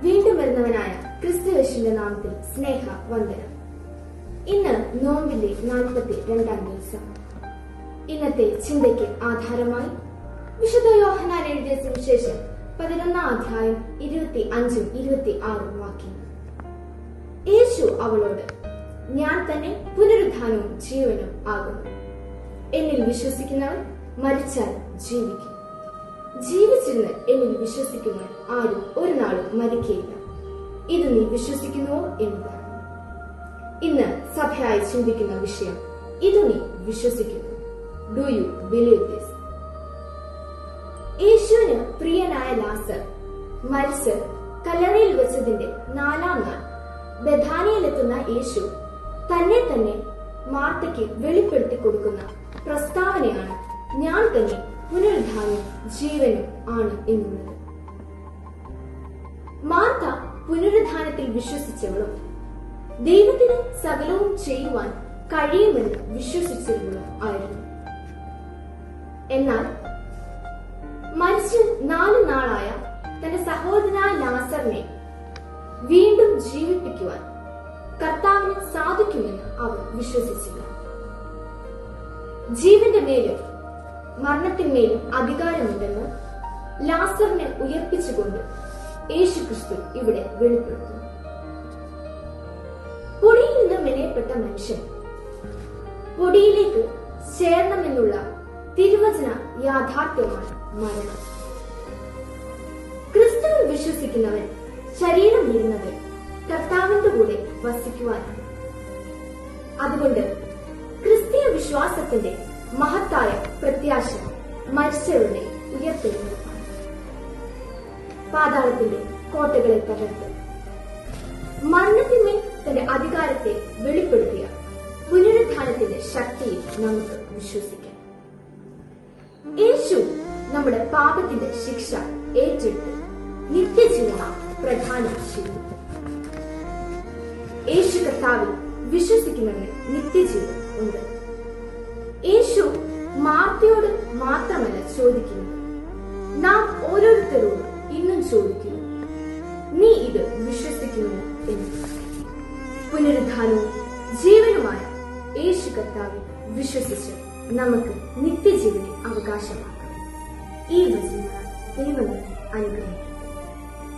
വീണ്ടും വരുന്നവനായ ക്രിസ്തുയേശുവിന്റെ നാമത്തിൽ സ്നേഹ വന്ദനം. ഇന്ന് നോമ്പിന്റെ 42-ാം ദിവസം. ഇന്നത്തെ ചിന്തയ്ക്ക് ആധാരമായി വിശുദ്ധ യോഹന്നാൻ എഴുതിയ സുവിശേഷം 11-ാം അധ്യായം 25-26 വാക്യങ്ങൾ. യേശു അവളോട്, ഞാൻ തന്നെ പുനരുത്ഥാനവും ജീവനും ആകുന്നു. എന്നിൽ വിശ്വസിക്കുന്നവൻ മരിച്ചാൽ ജീവിക്കും. ജീവിച്ചിരുന്ന് എന്നിൽ വിശ്വസിക്കുന്നവൻ ആരും ഒരു നാളും മരിക്കുകയില്ല. ഇത് നീ വിശ്വസിക്കുന്നുവോ എന്നതാണ് ഇന്ന് സഭയായി ചിന്തിക്കുന്ന വിഷയം. ഇത് നീ വിശ്വസിക്കുന്നു. Do you believe this? യേശുവിന് പ്രിയനായ ലാസർ മരിച്ച് കല്ലറയിൽ വെച്ചതിന്റെ 4-ാം നാൾ ബഥാനിയയിലെത്തുന്ന യേശു തന്നെ തന്നെ മാർത്തയ്ക്ക് വെളിപ്പെടുത്തി കൊടുക്കുന്ന പ്രസ്താവനയാണ് ഞാൻ തന്നെ പുനരുത്ഥാനവും ജീവനും ആണ് എന്നുള്ളത്. മാർത്ത പുനരുത്ഥാനത്തിൽ വിശ്വസിച്ചവളും ദൈവത്തിന് സകലവും ചെയ്യുവാൻ കഴിയുമെന്ന് വിശ്വസിച്ചവളും ആയിരുന്നു. എന്നാൽ മരിച്ച് 4 നാളായ തന്റെ സഹോദരനായ ലാസറിനെ വീണ്ടും ജീവിപ്പിക്കുവാൻ കർത്താവിന് സാധിക്കുമെന്ന് അവർ വിശ്വസിച്ചില്ല. ജീവന്റെ മേലും മരണത്തിന്മേലും അധികാരമുണ്ടെന്ന് ലാസറിനെ ഉയർപ്പിച്ചുകൊണ്ട് യേശുക്രിസ്തു ഇവിടെ വെളിപ്പെടുത്തുന്നു. പൊടിയിൽ നിന്ന് മെനയപ്പെട്ട മനുഷ്യൻ പൊടിയിലേക്ക് ചേരണമെന്നുള്ള തിരുവചന യാഥാർത്ഥ്യമാണ് മരണം. ക്രിസ്തുവിൽ വിശ്വസിക്കുന്നവൻ ശരീരം വിടുന്നത് കർത്താവിന്റെ കൂടെ വസിക്കുവാനാണ്. അതുകൊണ്ട് ക്രിസ്തീയ വിശ്വാസത്തിന്റെ മഹത്തായ പ്രത്യാശ മരിച്ചവരുടെ ഉയർത്തെഴുന്നേൽപ്പാണ്. പാതാളത്തിന്റെ കോട്ടകളെ തകർത്ത് മരണത്തിന്മേൽ തന്റെ അധികാരത്തെ വെളിപ്പെടുത്തിയ പുനരുത്ഥാനത്തിന്റെ ശക്തിയിൽ നമുക്ക് വിശ്വസിക്കാം. യേശു നമ്മുടെ പാപത്തിന്റെ ശിക്ഷ ഏറ്റെടുത്ത് നിത്യജീവനം പ്രദാനം ചെയ്തു. യേശു കർത്താവിൽ വിശ്വസിക്കുന്നവന് നിത്യജീവൻ ഉണ്ട്. യേശു മാർത്തയോട് മാത്രമല്ല ചോദിക്കുന്നു, നാം ഓരോരുത്തരോടും ഇന്നും ചോദിക്കുന്നു, നീ ഇത് വിശ്വസിക്കുന്നു എന്ന്. പുനരുത്ഥാനവും ജീവനുമായ യേശു കർത്താവിൽ വിശ്വസിച്ച് നമുക്ക് നിത്യജീവനെ അവകാശമാക്കാം. ഈ വചനങ്ങൾ ദൈവം അനുഗ്രഹിക്കും.